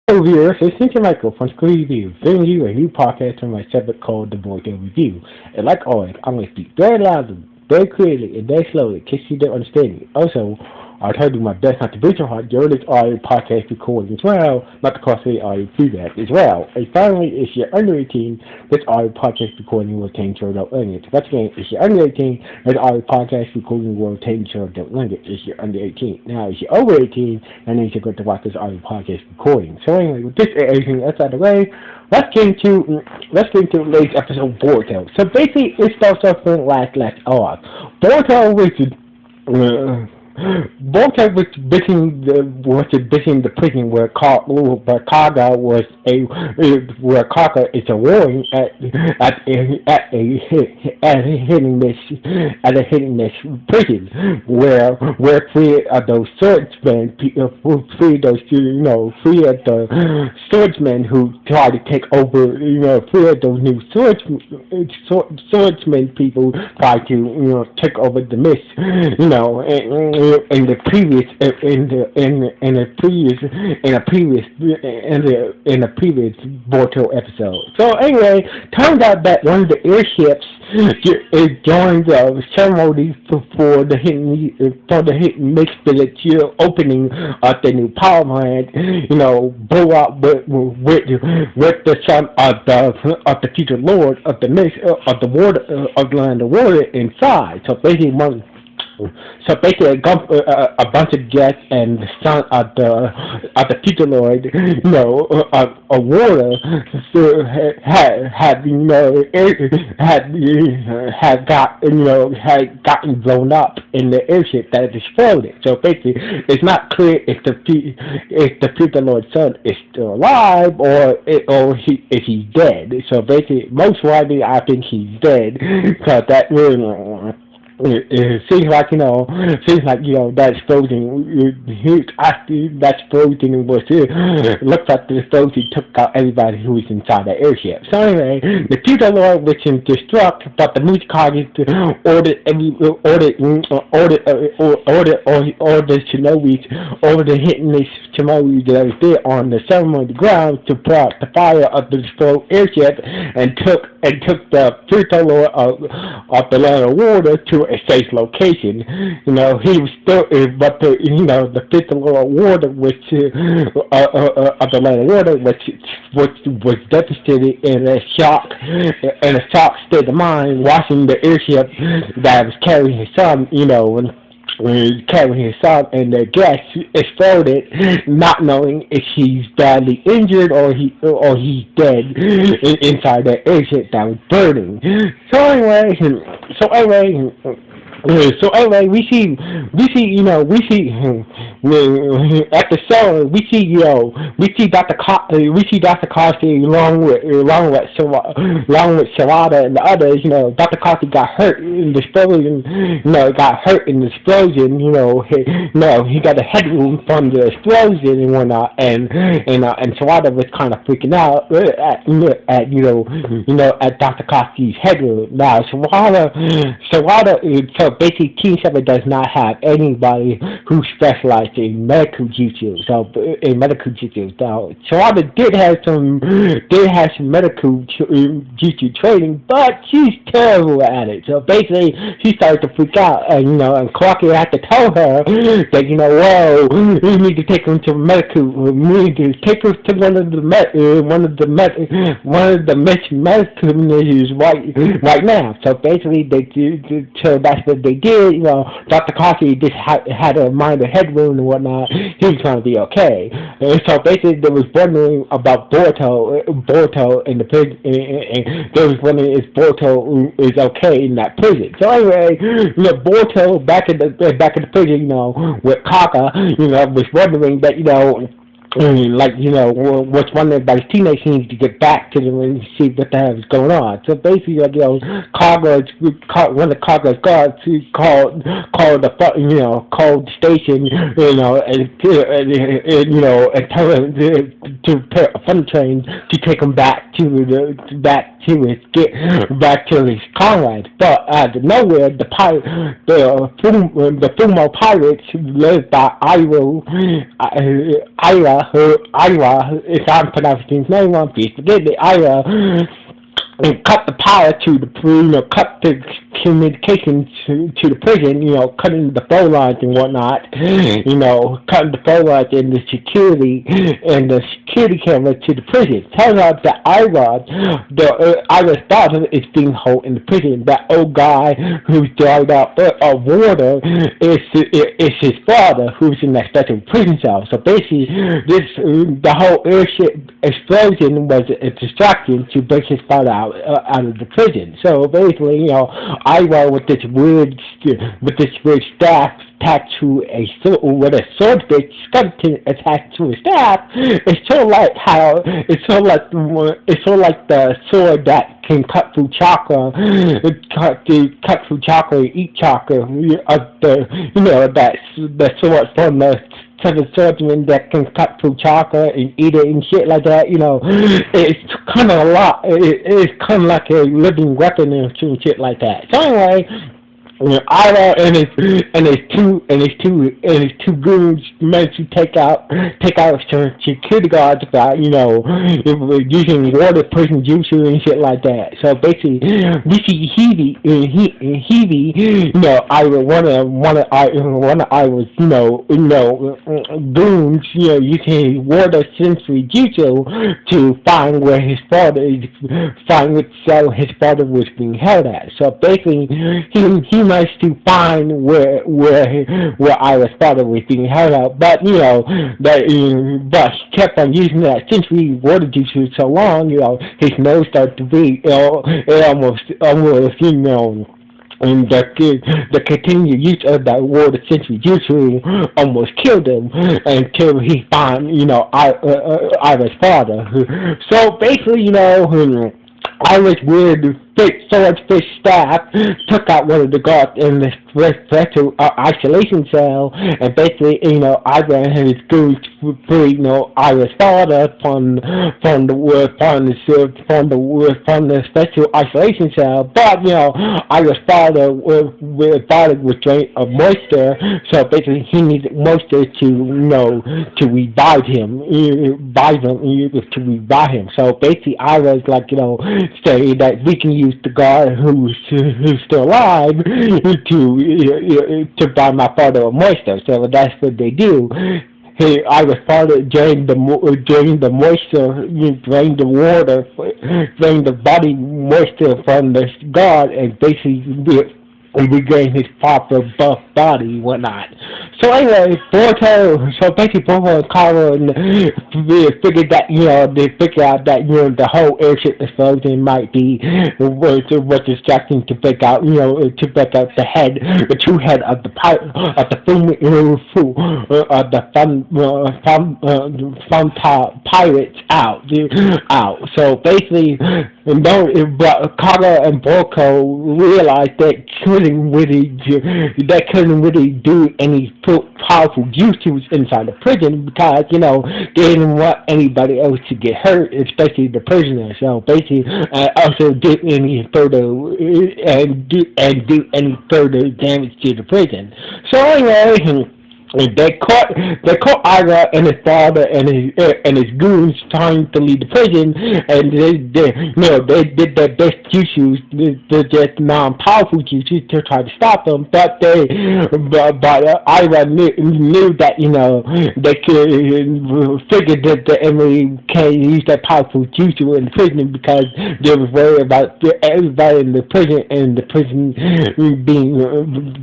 Hello viewers, it's Mr. Michael from School Review, bringing you a new podcast from my segment called The Boruto Review. And like always, I'm going to speak very loudly, very clearly, and very slowly in case you don't understand me. Also, I'll try to do my best not to breach your heart during this audio podcast recording as well, not to cause any audio feedback as well. And finally, if you're under 18, this audio podcast recording will contain children language. Once again, if you're under 18, this audio podcast recording will contain children language if you're under 18. Now, if you're over 18, that means you're going to watch this audio podcast recording. So anyway, with this everything else out of the way, let's get into today's episode of Boruto. So basically, it starts off from last off. Boruto was visiting the prison where Kaga was where Kaga is a warring at a hidden this prison where three of those swordsmen three of the swordsmen who tried to take over three of those new swordsmen people tried to take over the mist in the previous Boruto episode. So anyway, turns out that one of the airships joined the ceremony for the hidden mix village opening of the new power plant. Blew up with the son of the future lord of the mix of the water of the land of water inside. So basically a bunch of guests and the son of the future lord, a water, had gotten blown up in the airship that exploded. So basically, it's not clear if the future lord's son is still alive or if he's dead. So basically, most likely, I think he's dead because that really. It seems like that explosion was looks like the explosion took out everybody who was inside the airship. So anyway, the future lord was in destruct, but the Mutakage ordered Shinobi's over the hitting Shinobi that was there on the ceremony ground to put out the fire of the destroyed airship and took the future lord of the land of water to a safe location. He was still, but the fifth Lord Water, which of the land of water, was devastated in a shock state of mind, watching the airship that was carrying his son, and the gas exploded, not knowing if he's badly injured or he's dead inside the airship that was burning. So anyway, we see at the cell, we see Dr. Costi along with Sawada and the others. Dr. Costi got hurt in the explosion. He got a head wound from the explosion and whatnot, and Sawada was kind of freaking out at Dr. Costi's head wound. Now Sawada. So basically, Team 7 does not have anybody who specializes in medical jutsu. So Sawada did have some medical jutsu training, but she's terrible at it. So basically, she started to freak out, and Clarky had to tell her that we need to take him to medical. We need to take him to one of the medical ministries right now. So basically, that's what they did. Dr. Coffee just had a minor head wound and whatnot. He was going to be okay. And so basically, they was wondering about Boruto in the prison, and they was wondering if Boruto is okay in that prison. So anyway, Boruto back in the prison, with Kaka, was wondering that, was wondering about his teammates. He needs to get back to them and see what the hell is going on. So basically, one of Kaga's guards called the station, and tell him to put a fun train to take him back to his comrades. But out of nowhere, the Fumo pirates, led by Ira, Ira, if I'm pronouncing his name wrong, please forgive me, Ira, and cut the power to the, cut the communication to the prison, cutting the phone lines and whatnot, cutting the phone lines and the security camera to the prison. Turns out that Ira's father is being held in the prison. That old guy who's dried out a water is his father, who's in that special prison cell. So basically, the whole airship explosion was a distraction to break his father out of the prison. So basically, Ira with this weird staff attached to a sword, with a swordfish skeleton attached to a staff. It's sort of like the sword that can cut through chakra, cut through chakra, eat chakra. The sword from the seven swordsman that can cut through chakra and eat it and shit like that. It's kind of a lot. It's kind of like a living weapon and shit like that. So anyway, Ira and his two goons managed to take out some security guards by using water poison juice and shit like that. So basically, we see Heavy, Ira one of Ira's goons, using water sensory jutsu to find where his father was being held at. So basically, he managed to find where Ira's father was being held out, but but he kept on using that sensory water juice for so long, his nose started to bleed. It almost and the continued use of that water sensory jutsu almost killed him until he found Ira's father. So basically, Ira's weird swordfish staff took out one of the guards in this special isolation cell, and basically, Ira and his goons free, Ira's father from the special isolation cell. But Ira's father was drained of moisture, so basically he needed moisture to revive him, So basically, Ira's like, saying that we can use the guard who's still alive to buy my father a moisture. So that's what they do. Ira's father drained the moisture, drained the water, drained the body moisture from the guard, and basically regain his proper buff body and whatnot. So anyway, Boruto and Kara figured that, they figured out that, the whole airship explosion might be was distracting to break out, the true head of the pirates out. So basically, Kara and Boruto realized that couldn't really do any powerful jutsus inside the prison because they didn't want anybody else to get hurt, especially the prisoners. So basically, also do any further damage to the prison. So anyway. They caught Ira and his father and his goons trying to leave the prison, and they did their best jutsus, just non-powerful jutsus to try to stop them. But Ira knew that they could figure that Emily can't use that powerful jutsu in the prison because they was worried about everybody in the prison and the prison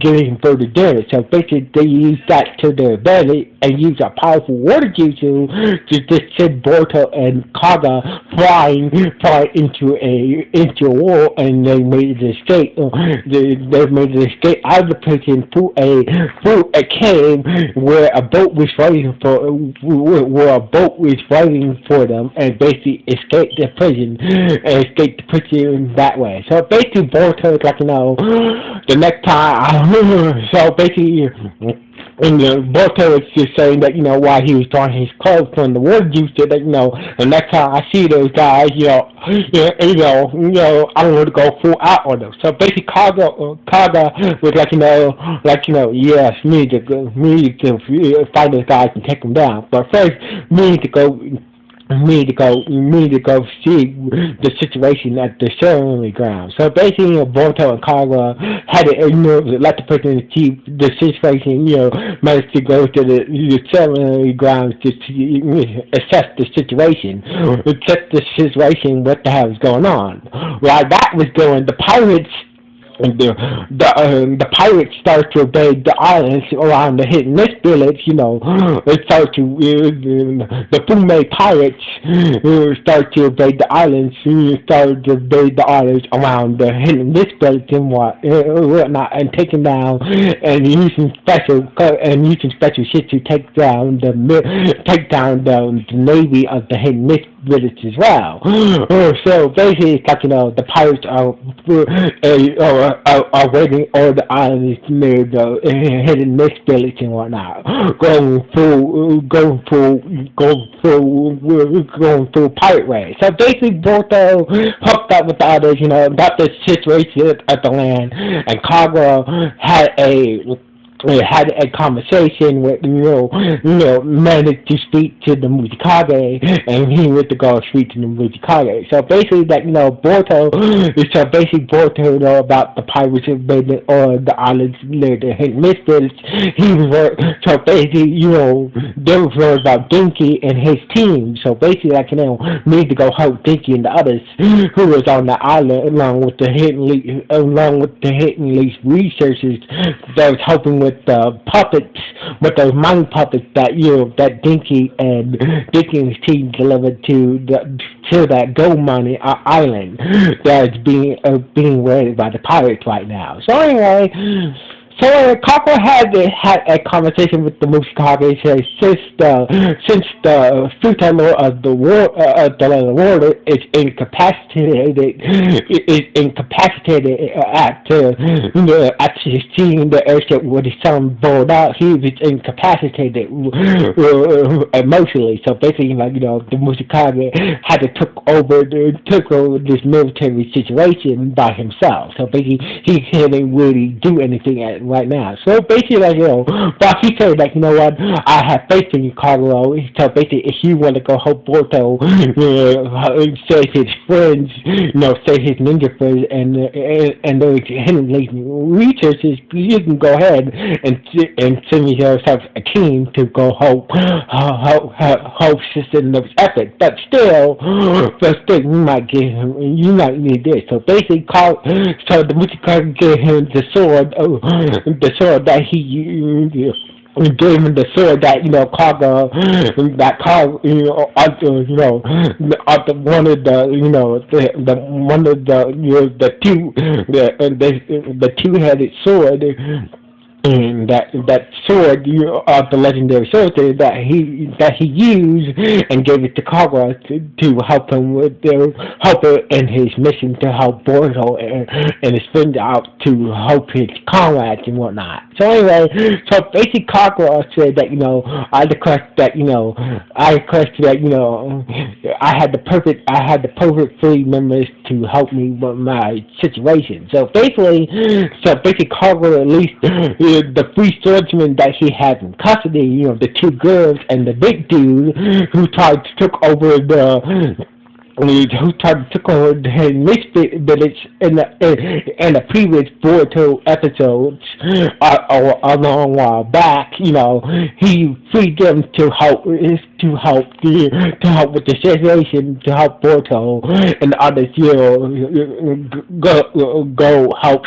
getting further damage. So basically, they used that to their advantage and use a powerful water jutsu to just send Boruto and Kaga flying into a wall, and they made an escape. They made an escape out of the prison through a cave where a boat was waiting for them, and basically escaped the prison that way. So basically, Boruto is like the next time. So basically. and Boruto was just saying that, while he was drawing his clothes from the water juice, that, the next time I see those guys, I don't want to go full out on them. So basically, Kaga was like, yes, me to fight those guys and take them down. But first, me need to go me to go see the situation at the ceremony ground. So basically, Boruto and Kagura had to, let the person achieve the situation, managed to go to the ceremony grounds to assess the situation, what the hell is going on. While that was going, the pirates the pirates start to invade the islands around the hidden mist village. They start to the Fume pirates start to invade the islands. Start to invade the islands around the hidden mist village and whatnot, and taking down and using special shit to take down the navy of the hidden mist village as well. So basically, it's like, the pirates are waiting on the islands near the hidden mist village and whatnot, going through pirate raids. So basically, Boruto hooked up with the others, about the situation at the land, and Kagura had a conversation with, managed to speak to the Muzukage, and he went to go speak to the Muzukage. So basically, Boruto know about the pirates invading or the islands near the hidden mist village. So basically, they were worried about Dinky and his team. So basically, need to go help Dinky and the others who was on the island along with the hidden leaf researchers that was helping with the puppets, with those mind puppets that Dinky and his team delivered to that gold mining island that's being raided by the pirates right now. So anyway. So Kako had a conversation with the Mushikage. Since the full-time lord of the water is incapacitated after seeing the airship with his son blown out, he was incapacitated emotionally. So basically, the Mushikage had to took over this military situation by himself. So basically, he couldn't really do anything right now. So basically, but he said, what, I have faith in you, Carlo. So basically, if you want to go help Boruto, save his friends, save his ninja friends, and those hidden researchers, you can go ahead and send yourself a team to go help in those efforts. But still, you might need this. So basically, so the Mushikage gave him the sword that he used. Gave him the sword that Kaga, after one of the two-headed sword. And that sword of the legendary sword that he used and gave it to Kagura to help him in his mission to help Boruto and his friends out to help his comrades and whatnot. So anyway, basically Kagura said that I requested that I had the perfect three members to help me with my situation. So basically Kagura released the three swordsmen that he had in custody, the two girls and the big dude who tried to took over the Misfit Village in the previous Boruto episodes a long while back. He freed them to help with the situation, to help Boruto and others, go help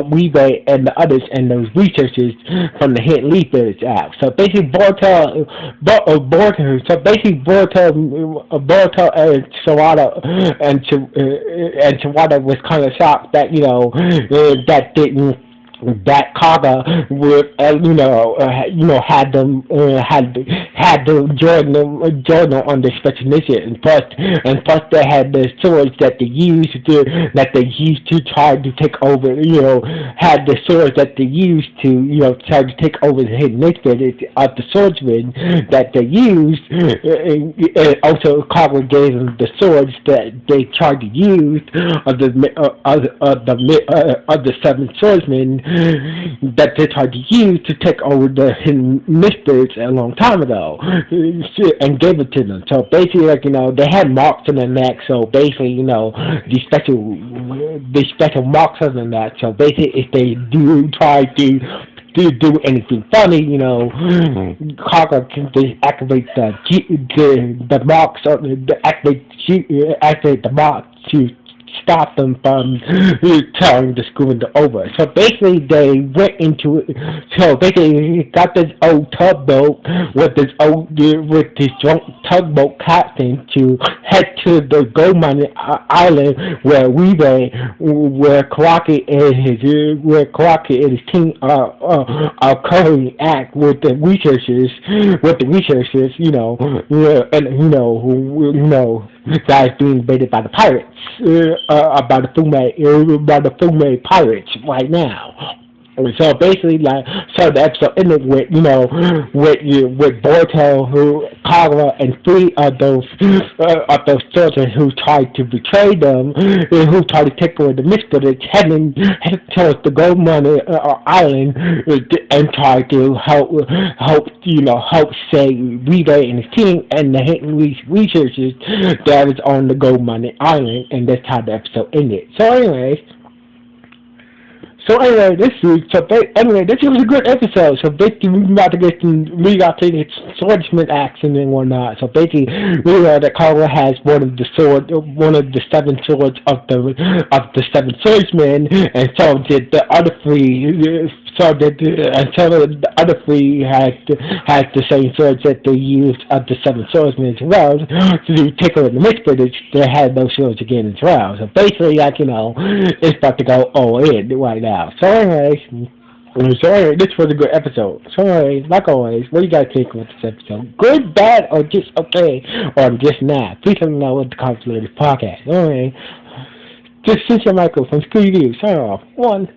Weebay and the others and those researchers from the Hidden Leaf Village out. So basically Boruto and Sawada was kind of shocked that that that Kaga would, had them join them on the special mission, and plus they had the swords that they used to try to take over, had the swords that they used to, try to take over the hidden infinite of the swordsmen that they used, and also Kaga gave them the swords that they tried to use of the seven swordsmen that they tried to use to take over the hidden mysteries a long time ago, and gave it to them. So basically, they had marks on their neck. So basically, these special marks on their neck. So basically, if they do try to do anything funny, Kaga can just activate the marks, or activate the marks to stop them from telling the school over. So basically, they went into it. So basically, he got this old tugboat with this drunk tugboat captain to head to the gold mining island where Karaki and his team are currently at with the researchers, and guys being invaded by the pirates, by the Fume pirates right now. So basically, so the episode ended with, with Boruto, Kagura, and three of those soldiers who tried to betray them, who tried to take away the mystery, heading towards the Gold Money Island, and try to help save Rita and his team and the hidden researchers that is on the Gold Money Island, and that's how the episode ended. So anyways. This was a good episode. So basically, we got to get swordsman action and whatnot. So basically, we know that Kagura has one of the seven swords of the seven swordsmen, and so did the other three. The other three has the same swords that they used of the seven swordsmen as well. To take over the mix, but they had those swords again as well. So basically, it's about to go all in right now. So anyways, this was a good episode. So anyways, like always, what do you guys think about this episode? Good, bad, or just okay, or just not? Please let me know what the comments of this podcast. Alright, just send your Michael from Scooby Doo. Sign off. 1.